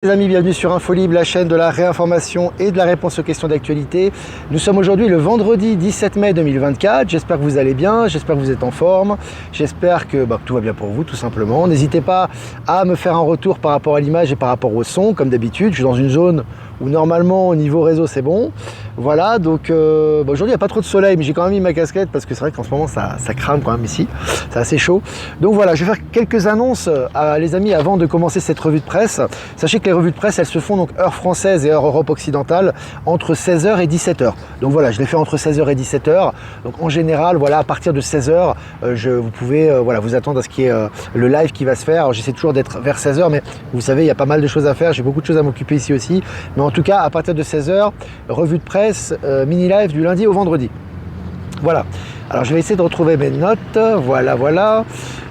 Les amis, bienvenue sur InfoLibre, la chaîne de la réinformation et de la réponse aux questions d'actualité. Nous sommes aujourd'hui le vendredi 17 mai 2024. J'espère que vous allez bien, j'espère que vous êtes en forme, j'espère que tout va bien pour vous tout simplement. N'hésitez pas à me faire un retour par rapport à l'image et par rapport au son, comme d'habitude. Je suis dans une zone où normalement au niveau réseau c'est bon. Voilà, donc aujourd'hui il n'y a pas trop de soleil, mais j'ai quand même mis ma casquette parce que c'est vrai qu'en ce moment ça crame quand même ici, c'est assez chaud. Donc voilà, je vais faire quelques annonces les amis avant de commencer cette revue de presse. Sachez que les revues de presse elles se font donc heure française et heure Europe occidentale entre 16h et 17h. Donc voilà, je les fais entre 16h et 17h. Donc en général, voilà, à partir de 16h, vous pouvez voilà, vous attendre à ce qu'il y ait le live qui va se faire. J'essaie toujours d'être vers 16h, mais vous savez, il y a pas mal de choses à faire, j'ai beaucoup de choses à m'occuper ici aussi. Mais en tout cas, à partir de 16h, revue de presse, mini-live du lundi au vendredi. Voilà. Alors je vais essayer de retrouver mes notes. Voilà.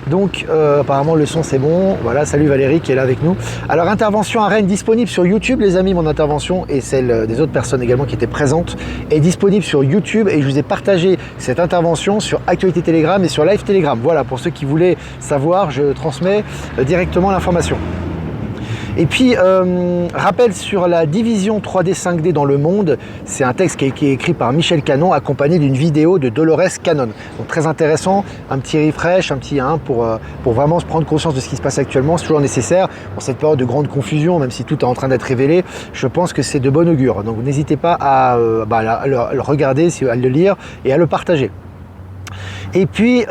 Donc apparemment le son c'est bon. Voilà, salut Valérie qui est là avec nous. Alors intervention à Rennes disponible sur YouTube les amis. Mon intervention et celle des autres personnes également qui étaient présentes est disponible sur YouTube et je vous ai partagé cette intervention sur Actualité Telegram et sur Live Telegram. Voilà, pour ceux qui voulaient savoir, je transmets directement l'information. Et puis, rappel sur la division 3D 5D dans le monde, c'est un texte qui est écrit par Michel Canon, accompagné d'une vidéo de Dolores Cannon. Donc très intéressant, un petit refresh, un petit pour vraiment se prendre conscience de ce qui se passe actuellement, c'est toujours nécessaire. Pour cette période de grande confusion, même si tout est en train d'être révélé, je pense que c'est de bon augure. Donc n'hésitez pas à le regarder, à le lire et à le partager. Et puis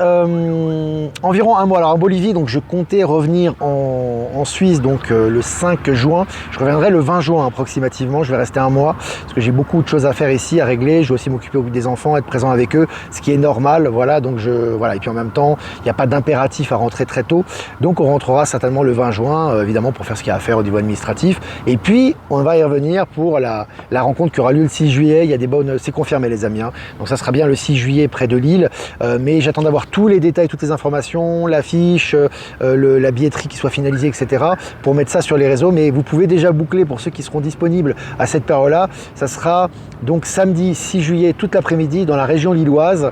environ un mois, alors en Bolivie, donc je comptais revenir en Suisse donc le 5 juin, je reviendrai le 20 juin approximativement, je vais rester un mois parce que j'ai beaucoup de choses à faire ici, à régler, je dois aussi m'occuper des enfants, être présent avec eux, ce qui est normal, voilà, donc voilà, et puis en même temps, il n'y a pas d'impératif à rentrer très tôt, donc on rentrera certainement le 20 juin, évidemment pour faire ce qu'il y a à faire au niveau administratif, et puis on va y revenir pour la rencontre qui aura lieu le 6 juillet, il y a des bonnes, c'est confirmé les amis, hein. Donc ça sera bien le 6 juillet près de Lille, mais j'attends d'avoir tous les détails, toutes les informations, l'affiche, la billetterie qui soit finalisée, etc. pour mettre ça sur les réseaux. Mais vous pouvez déjà boucler pour ceux qui seront disponibles à cette période-là. Ça sera donc samedi 6 juillet toute l'après-midi dans la région lilloise,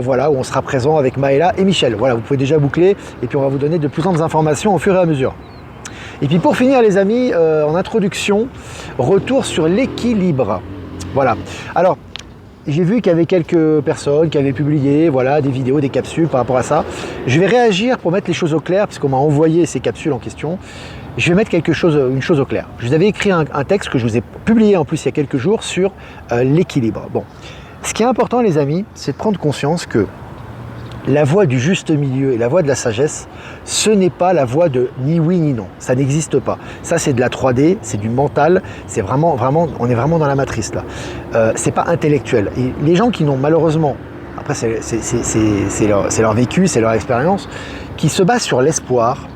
voilà, où on sera présent avec Maëla et Michel. Voilà, vous pouvez déjà boucler et puis on va vous donner de plus amples informations au fur et à mesure. Et puis pour finir les amis, en introduction, retour sur l'équilibre. Voilà. Alors, j'ai vu qu'il y avait quelques personnes qui avaient publié voilà, des vidéos, des capsules par rapport à ça. Je vais réagir pour mettre les choses au clair, puisqu'on m'a envoyé ces capsules en question. Je vais mettre une chose au clair. Je vous avais écrit un texte que je vous ai publié en plus il y a quelques jours sur l'équilibre. Bon, ce qui est important les amis, c'est de prendre conscience que la voie du juste milieu et la voie de la sagesse, ce n'est pas la voie de ni oui ni non. Ça n'existe pas. Ça, c'est de la 3D, c'est du mental, c'est vraiment, on est vraiment dans la matrice là. C'est pas intellectuel. Et les gens qui n'ont malheureusement, après c'est leur vécu, c'est leur expérience, qui se basent sur l'espoir,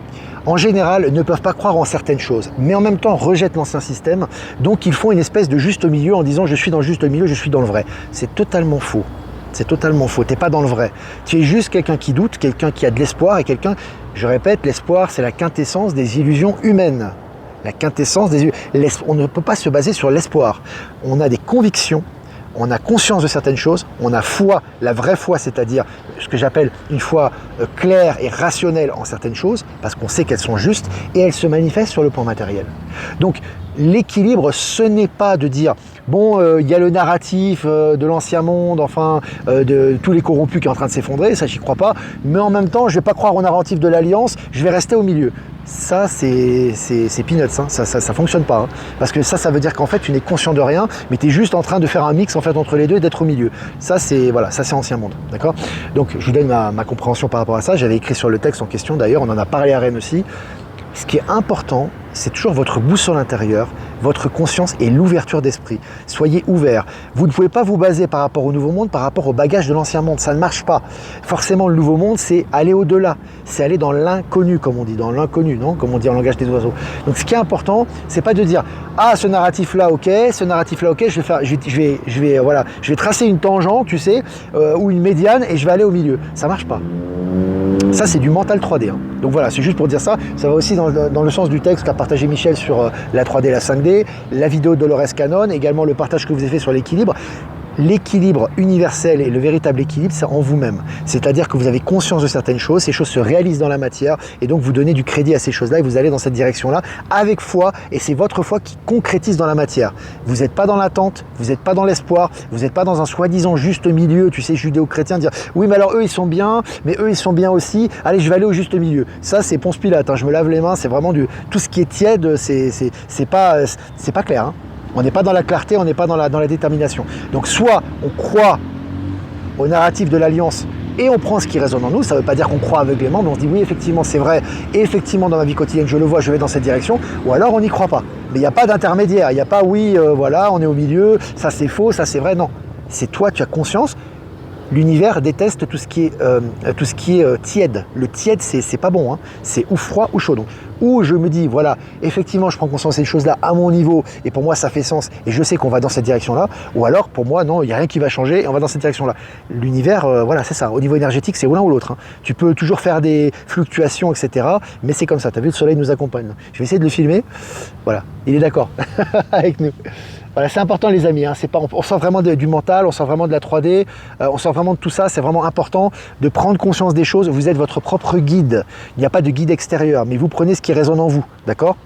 en général, ne peuvent pas croire en certaines choses, mais en même temps rejettent l'ancien système. Donc, ils font une espèce de juste milieu en disant « je suis dans le juste milieu, je suis dans le vrai ». C'est totalement faux. C'est totalement faux, tu n'es pas dans le vrai. Tu es juste quelqu'un qui doute, quelqu'un qui a de l'espoir et quelqu'un, je répète, l'espoir c'est la quintessence des illusions humaines. La quintessence des illusions. On ne peut pas se baser sur l'espoir. On a des convictions, on a conscience de certaines choses, on a foi, la vraie foi, c'est-à-dire ce que j'appelle une foi claire et rationnelle en certaines choses, parce qu'on sait qu'elles sont justes et elles se manifestent sur le plan matériel. Donc l'équilibre, ce n'est pas de dire bon, il y a le narratif de l'ancien monde, enfin de tous les corrompus qui est en train de s'effondrer, ça j'y crois pas, mais en même temps je vais pas croire au narratif de l'Alliance, je vais rester au milieu. Ça c'est peanuts, hein. Ça fonctionne pas, hein. Parce que ça veut dire qu'en fait tu n'es conscient de rien, mais tu es juste en train de faire un mix en fait entre les deux et d'être au milieu. Ça c'est voilà, ça c'est ancien monde, d'accord? Donc je vous donne ma compréhension par rapport à ça, j'avais écrit sur le texte en question d'ailleurs, on en a parlé à Rennes aussi. Ce qui est important, c'est toujours votre boussole intérieure, votre conscience et l'ouverture d'esprit. Soyez ouverts. Vous ne pouvez pas vous baser par rapport au nouveau monde, par rapport au bagage de l'ancien monde. Ça ne marche pas. Forcément, le nouveau monde, c'est aller au-delà. C'est aller dans l'inconnu, comme on dit, dans l'inconnu, non? Comme on dit en langage des oiseaux. Donc, ce qui est important, c'est pas de dire ah, ce narratif-là, ok, je vais tracer une tangente, tu sais, ou une médiane, et je vais aller au milieu. Ça marche pas. Ça, c'est du mental 3D. Hein. Donc voilà, c'est juste pour dire ça. Ça va aussi dans le sens du texte qu'a partagé Michel sur la 3D et la 5D, la vidéo de Dolores Cannon, également le partage que vous avez fait sur l'équilibre. L'équilibre universel et le véritable équilibre, c'est en vous-même. C'est-à-dire que vous avez conscience de certaines choses, ces choses se réalisent dans la matière et donc vous donnez du crédit à ces choses-là et vous allez dans cette direction-là avec foi et c'est votre foi qui concrétise dans la matière. Vous n'êtes pas dans l'attente, vous n'êtes pas dans l'espoir, vous n'êtes pas dans un soi-disant juste milieu, tu sais, judéo-chrétien, dire oui mais alors eux ils sont bien, mais eux ils sont bien aussi, allez je vais aller au juste milieu. Ça c'est Ponce Pilate, hein. Je me lave les mains, c'est vraiment tout ce qui est tiède, c'est pas clair. Hein. On n'est pas dans la clarté, on n'est pas dans la détermination. Donc soit on croit au narratif de l'Alliance et on prend ce qui résonne en nous, ça ne veut pas dire qu'on croit aveuglément, mais on se dit oui effectivement c'est vrai, et effectivement dans ma vie quotidienne je le vois, je vais dans cette direction, ou alors on n'y croit pas. Mais il n'y a pas d'intermédiaire, il n'y a pas oui, voilà, on est au milieu, ça c'est faux, ça c'est vrai, non. C'est toi, tu as conscience. L'univers déteste tout ce qui est tiède. Le tiède, c'est pas bon. Hein. C'est ou froid ou chaud. Donc, ou je me dis, voilà, effectivement, je prends conscience de ces choses-là à mon niveau, et pour moi, ça fait sens, et je sais qu'on va dans cette direction-là. Ou alors, pour moi, non, il n'y a rien qui va changer, et on va dans cette direction-là. L'univers, voilà, c'est ça. Au niveau énergétique, c'est ou l'un ou l'autre. Hein. Tu peux toujours faire des fluctuations, etc. Mais c'est comme ça. Tu as vu, le soleil nous accompagne. Je vais essayer de le filmer. Voilà, il est d'accord avec nous. Voilà, c'est important les amis, hein. On sort vraiment du mental, on sort vraiment de la 3D, on sort vraiment de tout ça, c'est vraiment important de prendre conscience des choses, vous êtes votre propre guide, il n'y a pas de guide extérieur, mais vous prenez ce qui résonne en vous, d'accord ?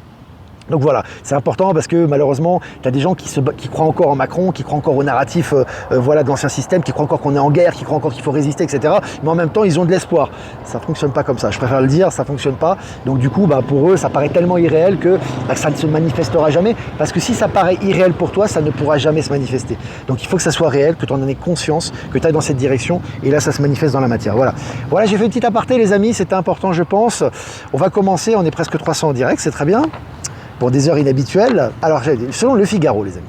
Donc voilà, c'est important parce que malheureusement, tu as des gens qui croient encore en Macron, qui croient encore au narratif voilà, de l'ancien système, qui croient encore qu'on est en guerre, qui croient encore qu'il faut résister, etc. Mais en même temps, ils ont de l'espoir. Ça ne fonctionne pas comme ça, je préfère le dire, ça ne fonctionne pas. Donc du coup, pour eux, ça paraît tellement irréel que ça ne se manifestera jamais. Parce que si ça paraît irréel pour toi, ça ne pourra jamais se manifester. Donc il faut que ça soit réel, que tu en aies conscience, que tu ailles dans cette direction, et là, ça se manifeste dans la matière. Voilà, j'ai fait une petite aparté les amis, c'était important je pense. On va commencer, on est presque 300 en direct, c'est très bien. Pour des heures inhabituelles. Alors, selon Le Figaro, les amis,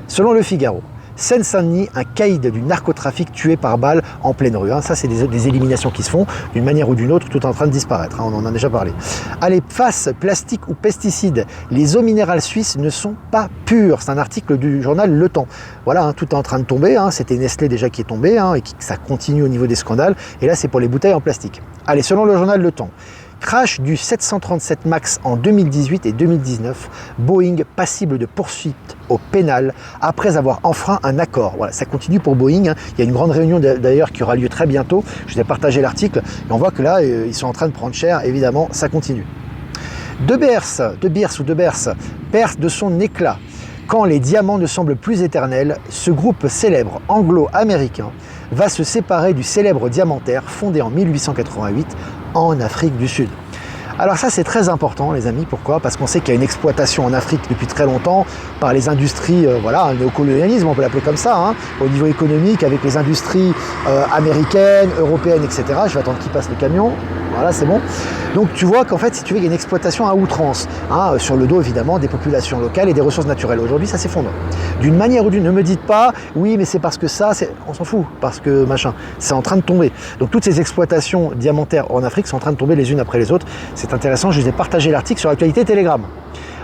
selon Le Figaro, Seine-Saint-Denis, un caïd du narcotrafic tué par balle en pleine rue. Hein. Ça, c'est des éliminations qui se font d'une manière ou d'une autre, tout en train de disparaître. Hein. On en a déjà parlé. Allez, face plastique ou pesticides, les eaux minérales suisses ne sont pas pures. C'est un article du journal Le Temps. Voilà, hein, tout est en train de tomber. Hein. C'était Nestlé déjà qui est tombé hein, et ça continue au niveau des scandales. Et là, c'est pour les bouteilles en plastique. Allez, selon le journal Le Temps. Crash du 737 MAX en 2018 et 2019, Boeing passible de poursuite au pénal après avoir enfreint un accord. Voilà, ça continue pour Boeing. Hein. Il y a une grande réunion d'ailleurs qui aura lieu très bientôt. Je vous ai partagé l'article et on voit que là, ils sont en train de prendre cher. Évidemment, ça continue. De Beers perd de son éclat. Quand les diamants ne semblent plus éternels, ce groupe célèbre anglo-américain va se séparer du célèbre diamantaire fondé en 1888 en Afrique du Sud. Alors ça c'est très important les amis, pourquoi ? Parce qu'on sait qu'il y a une exploitation en Afrique depuis très longtemps par les industries, voilà, un néocolonialisme on peut l'appeler comme ça, hein, au niveau économique avec les industries américaines, européennes, etc. Je vais attendre qu'il passe le camion, voilà c'est bon. Donc tu vois qu'en fait si tu veux il y a une exploitation à outrance, hein, sur le dos évidemment des populations locales et des ressources naturelles. Aujourd'hui ça s'effondre. D'une manière ou d'une, ne me dites pas oui mais c'est parce que ça, on s'en fout, parce que machin, c'est en train de tomber. Donc toutes ces exploitations diamantaires en Afrique sont en train de tomber les unes après les autres. C'est intéressant, je vous ai partagé l'article sur l'actualité Telegram.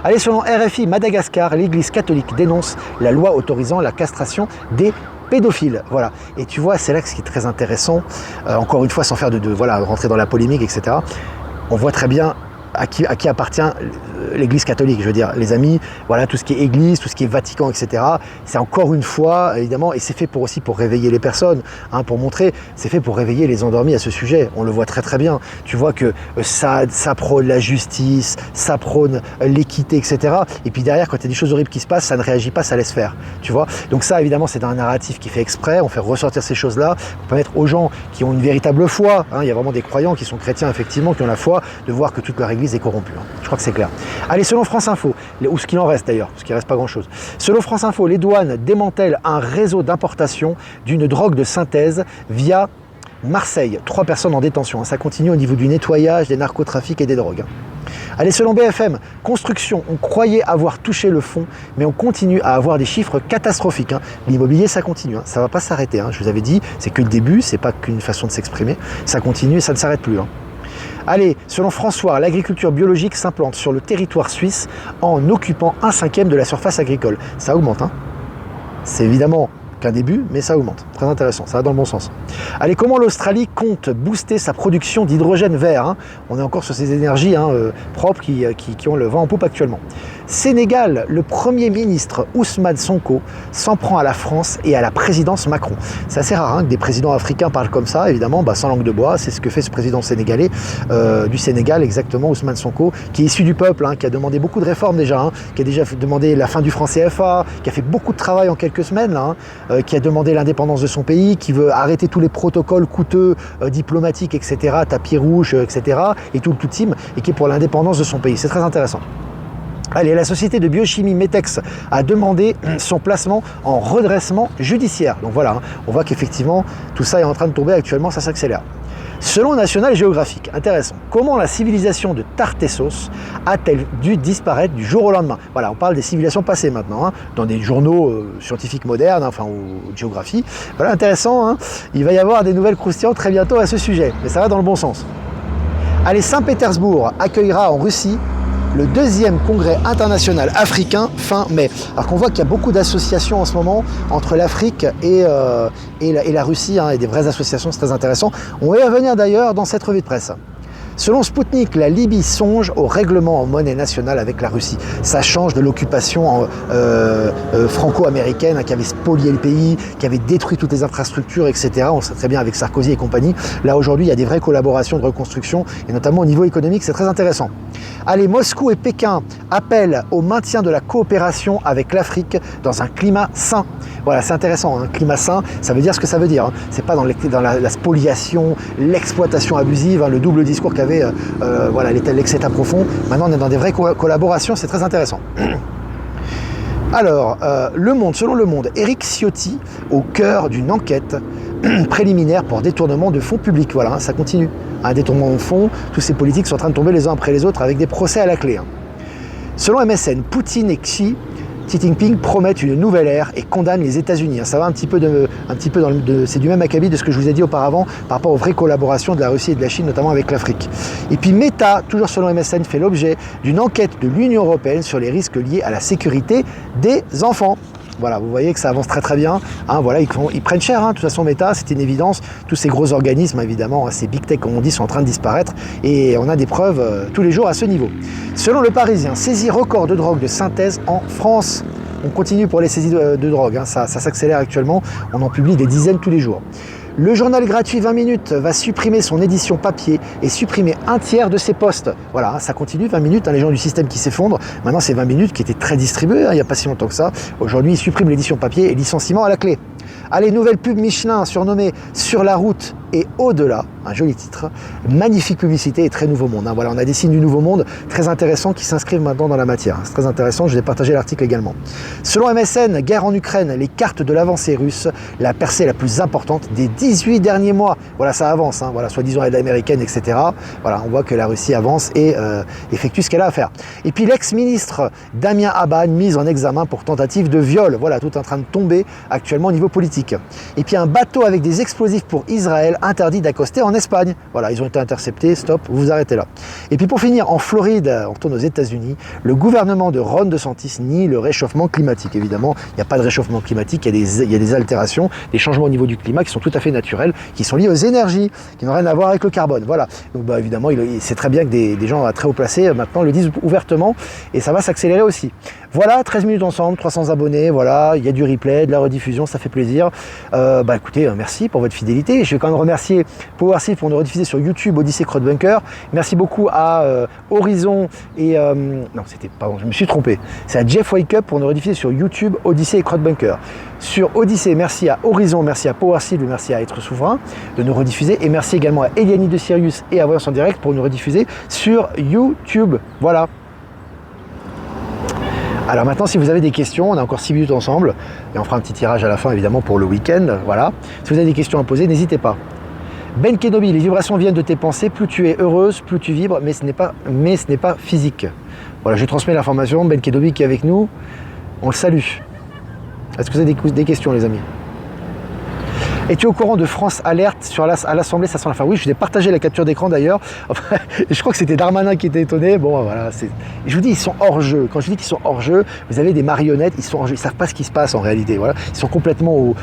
Allez, selon RFI Madagascar, l'église catholique dénonce la loi autorisant la castration des pédophiles. Voilà. Et tu vois, c'est là ce qui est très intéressant. Encore une fois, sans faire voilà, rentrer dans la polémique, etc. On voit très bien à qui appartient l'église catholique, je veux dire, les amis, voilà, tout ce qui est église, tout ce qui est Vatican, etc. C'est encore une fois, évidemment, et c'est fait aussi pour réveiller les personnes, hein, pour montrer, c'est fait pour réveiller les endormis à ce sujet. On le voit très très bien. Tu vois que ça prône la justice, ça prône l'équité, etc. Et puis derrière, quand il y a des choses horribles qui se passent, ça ne réagit pas, ça laisse faire. Tu vois. Donc ça, évidemment, c'est un narratif qui fait exprès. On fait ressortir ces choses-là pour permettre aux gens qui ont une véritable foi, hein, il y a vraiment des croyants qui sont chrétiens, effectivement, qui ont la foi, de voir que toute leur église est corrompue. Hein. Je crois que c'est clair. Allez, selon France Info, ou ce qu'il en reste d'ailleurs, parce qu'il ne reste pas grand-chose. Selon France Info, les douanes démantèlent un réseau d'importation d'une drogue de synthèse via Marseille. 3 personnes en détention. Ça continue au niveau du nettoyage, des narcotrafics et des drogues. Allez, selon BFM, construction, on croyait avoir touché le fond, mais on continue à avoir des chiffres catastrophiques. Hein. L'immobilier, ça continue, hein. Ça ne va pas s'arrêter. Hein. Je vous avais dit, c'est que le début, c'est pas qu'une façon de s'exprimer. Ça continue et ça ne s'arrête plus. Hein. Allez, selon François, l'agriculture biologique s'implante sur le territoire suisse en occupant 1/5 de la surface agricole. Ça augmente, hein. C'est évidemment qu'un début, mais ça augmente. Très intéressant, ça va dans le bon sens. Allez, comment l'Australie compte booster sa production d'hydrogène vert, hein? On est encore sur ces énergies propres qui ont le vent en poupe actuellement. Sénégal, le Premier ministre Ousmane Sonko s'en prend à la France et à la présidence Macron. C'est assez rare que des présidents africains parlent comme ça, évidemment, sans langue de bois. C'est ce que fait ce président sénégalais du Sénégal, exactement, Ousmane Sonko, qui est issu du peuple, qui a demandé beaucoup de réformes déjà, qui a déjà demandé la fin du franc CFA, qui a fait beaucoup de travail en quelques semaines, qui a demandé l'indépendance de son pays, qui veut arrêter tous les protocoles coûteux, diplomatiques, etc., tapis rouge, etc., et tout le team, et qui est pour l'indépendance de son pays. C'est très intéressant. Allez, la société de biochimie Metex a demandé son placement en redressement judiciaire. Donc voilà, on voit qu'effectivement, tout ça est en train de tomber actuellement, ça s'accélère. Selon National Geographic, intéressant, comment la civilisation de Tartessos a-t-elle dû disparaître du jour au lendemain? Voilà, on parle des civilisations passées maintenant, dans des journaux scientifiques modernes, ou de géographie. Voilà, intéressant, il va y avoir des nouvelles croustillantes très bientôt à ce sujet, mais ça va dans le bon sens. Allez, Saint-Pétersbourg accueillera en Russie le 2e congrès international africain fin mai. Alors qu'on voit qu'il y a beaucoup d'associations en ce moment entre l'Afrique et la Russie, et des vraies associations, c'est très intéressant. On va y revenir d'ailleurs dans cette revue de presse. Selon Sputnik, la Libye songe au règlement en monnaie nationale avec la Russie. Ça change de l'occupation franco-américaine qui avait spolié le pays, qui avait détruit toutes les infrastructures, etc. On sait très bien avec Sarkozy et compagnie. Là, aujourd'hui, il y a des vraies collaborations de reconstruction, et notamment au niveau économique, c'est très intéressant. Allez, Moscou et Pékin appellent au maintien de la coopération avec l'Afrique dans un climat sain. Voilà, c'est intéressant, un climat sain, ça veut dire ce que ça veut dire. C'est pas dans la spoliation, l'exploitation abusive, le double discours qu'avait l'excès profond. Maintenant, on est dans des vraies collaborations, c'est très intéressant. Alors, selon Le Monde, Éric Ciotti au cœur d'une enquête préliminaire pour détournement de fonds publics. Voilà, ça continue. Un détournement de fonds, tous ces politiques sont en train de tomber les uns après les autres avec des procès à la clé. Selon MSN, Poutine et Xi Jinping promettent une nouvelle ère et condamnent les États-Unis. Ça va un petit peu c'est du même acabit de ce que je vous ai dit auparavant par rapport aux vraies collaborations de la Russie et de la Chine, notamment avec l'Afrique. Et puis Meta, toujours selon MSN, fait l'objet d'une enquête de l'Union européenne sur les risques liés à la sécurité des enfants. Voilà, vous voyez que ça avance très très bien. Voilà, ils prennent cher. De toute façon, Meta, c'est une évidence. Tous ces gros organismes, évidemment, ces big tech, comme on dit, sont en train de disparaître. Et on a des preuves tous les jours à ce niveau. Selon Le Parisien, saisie record de drogue de synthèse en France. On continue pour les saisies de drogue. Ça s'accélère actuellement. On en publie des dizaines tous les jours. Le journal gratuit 20 minutes va supprimer son édition papier et supprimer un tiers de ses postes. Voilà, ça continue, 20 minutes, les gens du système qui s'effondrent. Maintenant, c'est 20 minutes qui étaient très distribuées, il n'y a pas si longtemps que ça. Aujourd'hui, ils suppriment l'édition papier et licenciement à la clé. Allez, nouvelle pub Michelin surnommée Sur la route et au-delà, un joli titre, magnifique publicité et très nouveau monde. Voilà, on a des signes du nouveau monde très intéressants qui s'inscrivent maintenant dans la matière. C'est très intéressant, je vais partager l'article également. Selon MSN, guerre en Ukraine, les cartes de l'avancée russe, la percée la plus importante des 18 derniers mois. Voilà, ça avance, voilà, soi-disant aide américaine, etc. Voilà, on voit que la Russie avance et effectue ce qu'elle a à faire. Et puis l'ex-ministre Damien Abad, mise en examen pour tentative de viol. Voilà, tout est en train de tomber actuellement au niveau politique. Et puis un bateau avec des explosifs pour Israël interdit d'accoster en Espagne. Voilà, ils ont été interceptés, stop, vous vous arrêtez là. Et puis pour finir, en Floride, on retourne aux États-Unis, le gouvernement de Ron DeSantis nie le réchauffement climatique. Évidemment, il n'y a pas de réchauffement climatique, il y a des altérations, des changements au niveau du climat qui sont tout à fait naturels, qui sont liés aux énergies, qui n'ont rien à voir avec le carbone. Voilà. Donc évidemment, c'est très bien que des gens très haut placés maintenant le disent ouvertement et ça va s'accélérer aussi. Voilà, 13 minutes ensemble, 300 abonnés, voilà, il y a du replay, de la rediffusion, ça fait plaisir. Écoutez, merci pour votre fidélité. Je vais quand même remercier Powerseed pour nous rediffuser sur YouTube, Odyssey Crowdbunker. Merci beaucoup à Horizon et... pardon, je me suis trompé. C'est à Jeff Wake Up pour nous rediffuser sur YouTube, Odyssey et Crowdbunker. Sur Odyssey, merci à Horizon, merci à Powerseed, merci à Être Souverain de nous rediffuser. Et merci également à Eliani de Sirius et à Voyance en Direct pour nous rediffuser sur YouTube. Voilà. Alors maintenant, si vous avez des questions, on a encore 6 minutes ensemble, et on fera un petit tirage à la fin, évidemment, pour le week-end, voilà. Si vous avez des questions à poser, n'hésitez pas. Ben Kenobi, les vibrations viennent de tes pensées, plus tu es heureuse, plus tu vibres, mais ce n'est pas physique. Voilà, je transmets l'information, Ben Kenobi qui est avec nous, on le salue. Est-ce que vous avez des questions, les amis? Es-tu au courant de France Alerte à l'Assemblée, ça sent la fin? Oui, je vous ai partagé la capture d'écran d'ailleurs. Enfin, je crois que c'était Darmanin qui était étonné. Bon, voilà. Je vous dis, ils sont hors jeu. Quand je dis qu'ils sont hors jeu, vous avez des marionnettes, ils sont hors jeu. Ils savent pas ce qui se passe en réalité. Voilà. Ils sont complètement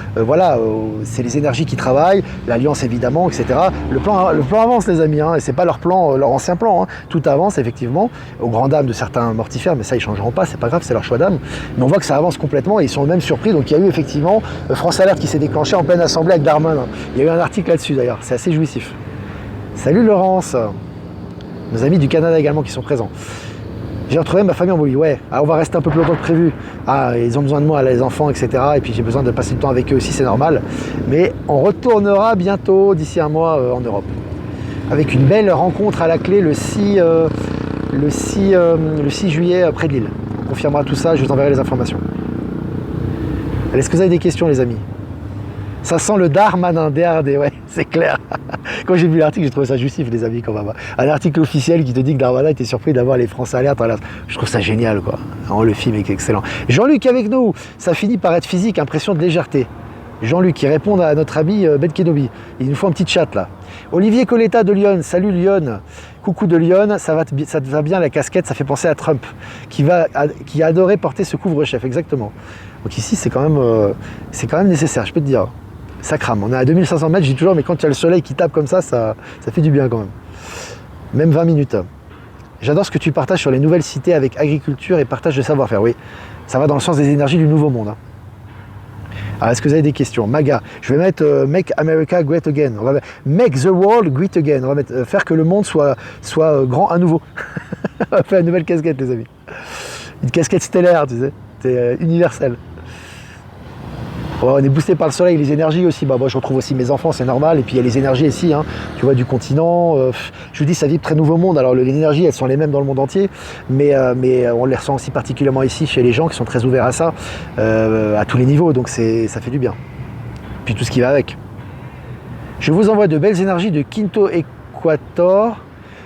c'est les énergies qui travaillent, l'alliance évidemment, etc. Le plan avance, les amis. Hein, et c'est pas leur plan, leur ancien plan. Hein. Tout avance effectivement, aux grandes dames de certains mortifères, mais ça ils changeront pas. C'est pas grave, c'est leur choix d'âme. Mais on voit que ça avance complètement et ils sont même surpris. Donc il y a eu effectivement France Alerte qui s'est déclenché en pleine assemblée avec Darmanin. Il y a eu un article là-dessus d'ailleurs, c'est assez jouissif. Salut Laurence, nos amis du Canada également qui sont présents. J'ai retrouvé ma famille en Bolivie, ouais, on va rester un peu plus longtemps que prévu. Ils ont besoin de moi, les enfants, etc. Et puis j'ai besoin de passer du temps avec eux aussi, c'est normal. Mais on retournera bientôt, d'ici un mois, en Europe. Avec une belle rencontre à la clé le 6 juillet près de Lille. On confirmera tout ça, je vous enverrai les informations. Est-ce que vous avez des questions les amis? Ça sent le Darmanin, DRD, ouais, c'est clair. Quand j'ai vu l'article, j'ai trouvé ça justif, les amis, quand même. Un article officiel qui te dit que Darmanin était surpris d'avoir les France Alerte. Je trouve ça génial, quoi. Alors, le film est excellent. Jean-Luc avec nous, ça finit par être physique, impression de légèreté. Jean-Luc qui répond à notre ami Ben Kenobi. Il nous faut un petit chat, là. Olivier Coletta de Lyon, salut Lyon. Coucou de Lyon, ça te va bien la casquette, ça fait penser à Trump, qui a adoré porter ce couvre-chef, exactement. Donc ici, c'est quand même nécessaire, je peux te dire. Ça crame. On est à 2500 mètres, je dis toujours, mais quand il y a le soleil qui tape comme ça fait du bien quand même. Même 20 minutes. J'adore ce que tu partages sur les nouvelles cités avec agriculture et partage de savoir-faire. Oui, ça va dans le sens des énergies du nouveau monde. Alors, est-ce que vous avez des questions? Maga, je vais mettre Make America Great Again. On va mettre Make the World Great Again. On va mettre faire que le monde soit grand à nouveau. On va faire une nouvelle casquette, les amis. Une casquette stellaire, tu sais. C'est universel. On est boosté par le soleil, les énergies aussi. Moi, je retrouve aussi mes enfants, c'est normal. Et puis, il y a les énergies ici, hein, tu vois, du continent. Je vous dis, ça vibre très nouveau monde. Alors, les énergies, elles sont les mêmes dans le monde entier. Mais on les ressent aussi particulièrement ici, chez les gens qui sont très ouverts à ça, à tous les niveaux. Donc, ça fait du bien. Puis, tout ce qui va avec. Je vous envoie de belles énergies de Quinto Equator.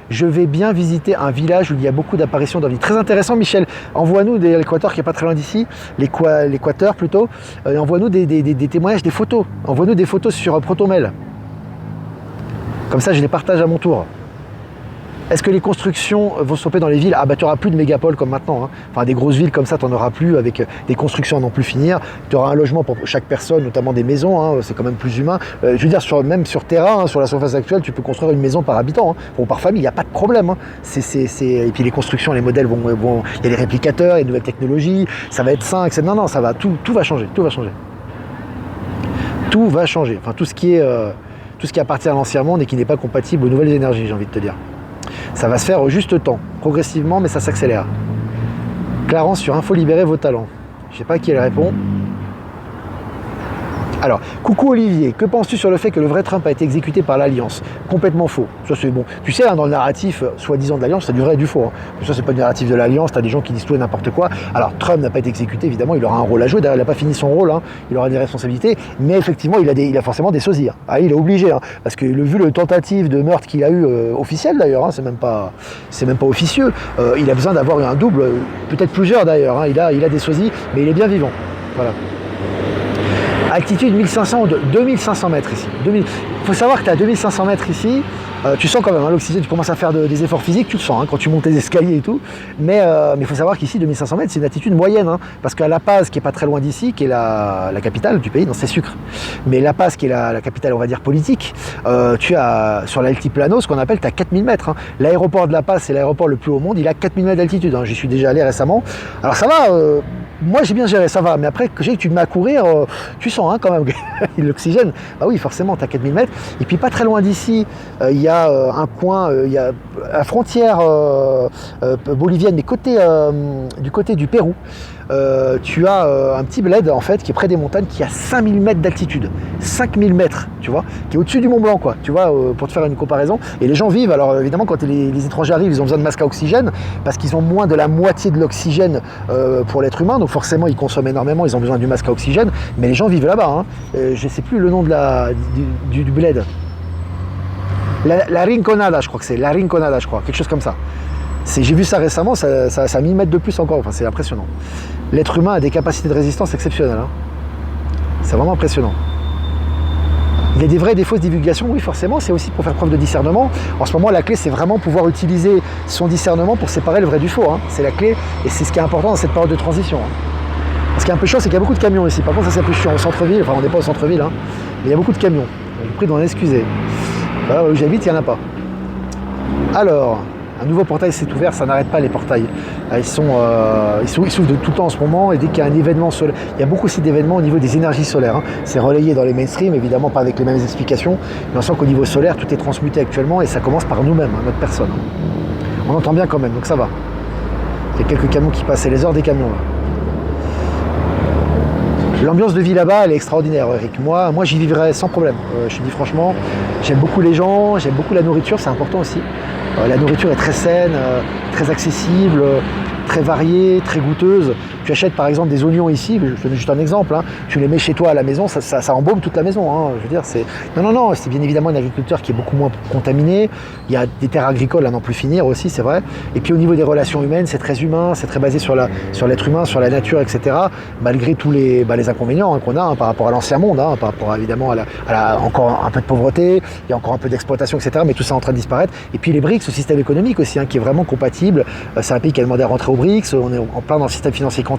Je vais bien visiter un village où il y a beaucoup d'apparitions d'ovnis. Très intéressant, Michel. Envoie-nous l'Équateur qui n'est pas très loin d'ici, l'Équateur plutôt. Envoie-nous des témoignages, des photos. Envoie-nous des photos sur Protomail. Comme ça, je les partage à mon tour. Est-ce que les constructions vont se stopper dans les villes? Ah bah tu n'auras plus de mégapoles comme maintenant. Hein. Enfin des grosses villes comme ça, tu n'en auras plus avec des constructions à non plus finir. Tu auras un logement pour chaque personne, notamment des maisons, hein, c'est quand même plus humain. Je veux dire, même sur terrain, hein, sur la surface actuelle, tu peux construire une maison par habitant, hein, ou par famille, il n'y a pas de problème. Hein. Et puis les constructions, les modèles il y a les réplicateurs, il y a de nouvelles technologies, ça va être sain, etc. Non, ça va, tout va changer, tout va changer. Tout va changer. Enfin tout ce qui appartient à l'ancien monde et qui n'est pas compatible aux nouvelles énergies, j'ai envie de te dire. Ça va se faire au juste temps, progressivement, mais ça s'accélère. Clarence sur Info Libérer vos talents. Je ne sais pas à qui elle répond. Alors, coucou Olivier, que penses-tu sur le fait que le vrai Trump a été exécuté par l'Alliance? Complètement faux. Ça c'est bon. Tu sais, hein, dans le narratif soi-disant de l'Alliance, c'est du vrai et du faux. Hein. Ça c'est pas le narratif de l'Alliance, tu as des gens qui disent tout et n'importe quoi. Alors Trump n'a pas été exécuté, évidemment, il aura un rôle à jouer. D'ailleurs, il n'a pas fini son rôle, hein. Il aura des responsabilités, mais effectivement, il a forcément des sosies. Hein. Ah, il est obligé, hein, parce que vu le tentative de meurtre qu'il a eu, officiel d'ailleurs, hein, c'est même pas officieux, il a besoin d'avoir un double, peut-être plusieurs d'ailleurs. Hein. Il a des sosies, mais il est bien vivant. Voilà. Altitude 1500 ou 2500 mètres ici. Il faut savoir que tu es à 2500 mètres ici, tu sens quand même hein, l'oxygène, tu commences à faire des efforts physiques, tu le sens hein, quand tu montes les escaliers et tout. Mais il faut savoir qu'ici, 2500 mètres, c'est une altitude moyenne. Hein, parce qu'à La Paz, qui est pas très loin d'ici, qui est la capitale du pays, non, c'est Sucre. Mais La Paz, qui est la capitale, on va dire, politique, tu as sur l'altiplano, ce qu'on appelle, tu as 4000 mètres. Hein. L'aéroport de La Paz, c'est l'aéroport le plus haut au monde, il a 4000 mètres d'altitude. Hein, j'y suis déjà allé récemment. Alors ça va. Moi j'ai bien géré, ça va, mais après que tu te mets à courir, tu sens hein, quand même l'oxygène. Bah oui, forcément, tu as 4000 mètres. Et puis pas très loin d'ici, il y a un coin, il y a la frontière bolivienne, mais du côté du Pérou. Tu as un petit bled en fait qui est près des montagnes qui a 5000 mètres d'altitude, 5000 mètres, tu vois, qui est au-dessus du Mont Blanc, quoi, tu vois, pour te faire une comparaison. Et les gens vivent, alors évidemment, quand les étrangers arrivent, ils ont besoin de masques à oxygène parce qu'ils ont moins de la moitié de l'oxygène pour l'être humain, donc forcément ils consomment énormément, ils ont besoin du masque à oxygène, mais les gens vivent là-bas. Hein. Je sais plus le nom du bled. La Rinconada, je crois que c'est la Rinconada, je crois, quelque chose comme ça. J'ai vu ça récemment, ça a 1000 mètres de plus encore, enfin, c'est impressionnant. L'être humain a des capacités de résistance exceptionnelles. Hein. C'est vraiment impressionnant. Il y a des vraies et des fausses divulgations, oui forcément, c'est aussi pour faire preuve de discernement. En ce moment, la clé, c'est vraiment pouvoir utiliser son discernement pour séparer le vrai du faux. Hein. C'est la clé et c'est ce qui est important dans cette période de transition. Hein. Ce qui est un peu chiant, c'est qu'il y a beaucoup de camions ici. Par contre, ça c'est un peu chiant au centre-ville, enfin on n'est pas au centre-ville, hein, mais il y a beaucoup de camions. Je vous prie d'en excuser. Là où j'habite, il n'y en a pas. Alors, un nouveau portail s'est ouvert, ça n'arrête pas les portails. Ils s'ouvrent de tout temps en ce moment et dès qu'il y a un événement solaire, il y a beaucoup aussi d'événements au niveau des énergies solaires. Hein. C'est relayé dans les mainstream, évidemment pas avec les mêmes explications, mais on sent qu'au niveau solaire, tout est transmuté actuellement et ça commence par nous-mêmes, hein, notre personne. On entend bien quand même, donc ça va. Il y a quelques camions qui passent, c'est les heures des camions là. L'ambiance de vie là-bas, elle est extraordinaire, Eric. Moi j'y vivrais sans problème. Je te dis franchement, j'aime beaucoup les gens, j'aime beaucoup la nourriture, c'est important aussi. La nourriture est très saine, très accessible, très variée, très goûteuse. Tu achètes par exemple des oignons ici, je te donne juste un exemple, hein, tu les mets chez toi à la maison, ça embaume toute la maison. Hein, je veux dire, c'est... Non, c'est bien évidemment une agriculture qui est beaucoup moins contaminée. Il y a des terres agricoles à n'en plus finir aussi, c'est vrai. Et puis au niveau des relations humaines, c'est très humain, c'est très basé sur l'être humain, sur la nature, etc. Malgré tous les inconvénients hein, qu'on a hein, par rapport à l'ancien monde, hein, par rapport évidemment à encore un peu de pauvreté, il y a encore un peu d'exploitation, etc. Mais tout ça est en train de disparaître. Et puis les BRICS, ce système économique aussi, hein, qui est vraiment compatible. C'est un pays qui a demandé à rentrer aux BRICS, on est en plein dans le système financier quantique.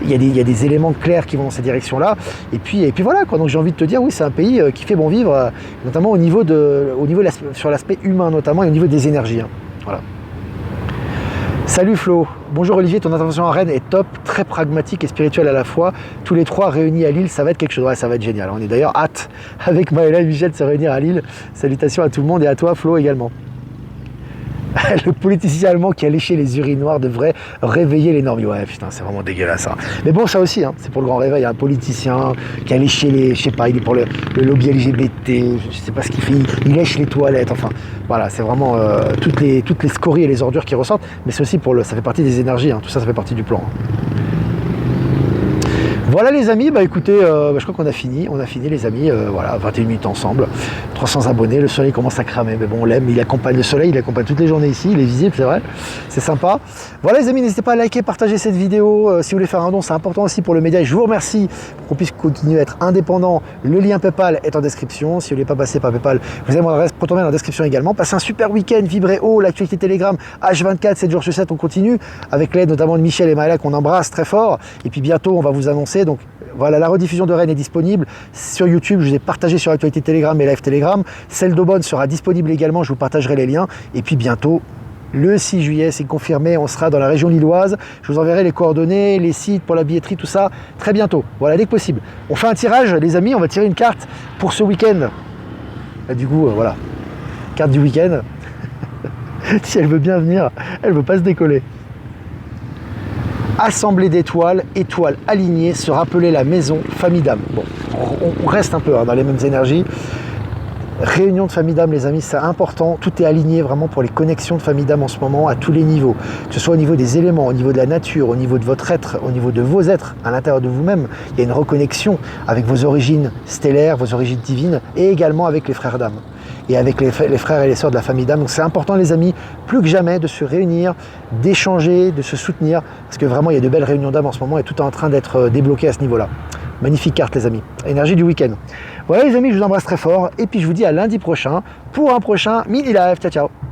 Il y a des éléments clairs qui vont dans cette direction-là. Et puis voilà, quoi. Donc j'ai envie de te dire, oui, c'est un pays qui fait bon vivre, notamment sur l'aspect humain notamment et au niveau des énergies. Hein. Voilà. Salut Flo, bonjour Olivier, ton intervention à Rennes est top, très pragmatique et spirituelle à la fois. Tous les trois réunis à Lille, ça va être quelque chose. Ouais, ça va être génial. On est d'ailleurs hâte avec Maëla et Michel de se réunir à Lille. Salutations à tout le monde et à toi Flo également. Le politicien allemand qui a léché les urinoirs devrait réveiller les normes. Ouais, putain, c'est vraiment dégueulasse. Hein. Mais bon, ça aussi, hein, c'est pour le grand réveil. Un politicien qui a léché je sais pas, il est pour le lobby LGBT, je sais pas ce qu'il fait, il lèche les toilettes. Enfin, voilà, c'est vraiment toutes les scories et les ordures qui ressortent. Mais c'est aussi ça fait partie des énergies. Hein, tout ça, ça fait partie du plan. Hein. Voilà les amis, bah écoutez, je crois qu'on a fini les amis, voilà, 21 minutes ensemble, 300 abonnés, le soleil commence à cramer, mais bon on l'aime, il accompagne le soleil, il accompagne toutes les journées ici, il est visible, c'est vrai, c'est sympa. Voilà les amis, n'hésitez pas à liker, partager cette vidéo, si vous voulez faire un don, c'est important aussi pour le média, et je vous remercie pour qu'on puisse continuer à être indépendant, le lien Paypal est en description, si vous ne voulez pas passer par Paypal, vous avez mon adresse ProtonMail en description également, passez un super week-end, vibrez haut, l'actualité Telegram, H24, 7 jours sur 7, on continue, avec l'aide notamment de Michel et Maëla qu'on embrasse très fort, et puis bientôt on va vous annoncer. Donc voilà, la rediffusion de Rennes est disponible sur YouTube, je vous ai partagé sur l'actualité Telegram et live Telegram. Celle d'Aubonne sera disponible également, je vous partagerai les liens. Et puis bientôt, le 6 juillet, c'est confirmé, on sera dans la région lilloise. Je vous enverrai les coordonnées, les sites pour la billetterie, tout ça, très bientôt. Voilà, dès que possible. On fait un tirage, les amis, on va tirer une carte pour ce week-end. Et du coup, voilà, carte du week-end. Si elle veut bien venir, elle ne veut pas se décoller. Assemblée d'étoiles, étoiles alignées, se rappeler la maison, famille d'âme. Bon, on reste un peu hein, dans les mêmes énergies. Réunion de famille d'âme, les amis, c'est important. Tout est aligné vraiment pour les connexions de famille d'âme en ce moment à tous les niveaux. Que ce soit au niveau des éléments, au niveau de la nature, au niveau de votre être, au niveau de vos êtres, à l'intérieur de vous-même. Il y a une reconnexion avec vos origines stellaires, vos origines divines et également avec les frères d'âme. Et avec les frères et les sœurs de la famille d'âme. Donc c'est important les amis, plus que jamais de se réunir, d'échanger, de se soutenir, parce que vraiment il y a de belles réunions d'âme en ce moment et tout est en train d'être débloqué à ce niveau-là. Magnifique carte les amis, énergie du week-end. Voilà les amis, je vous embrasse très fort et puis je vous dis à lundi prochain pour un prochain mini live. Ciao ciao.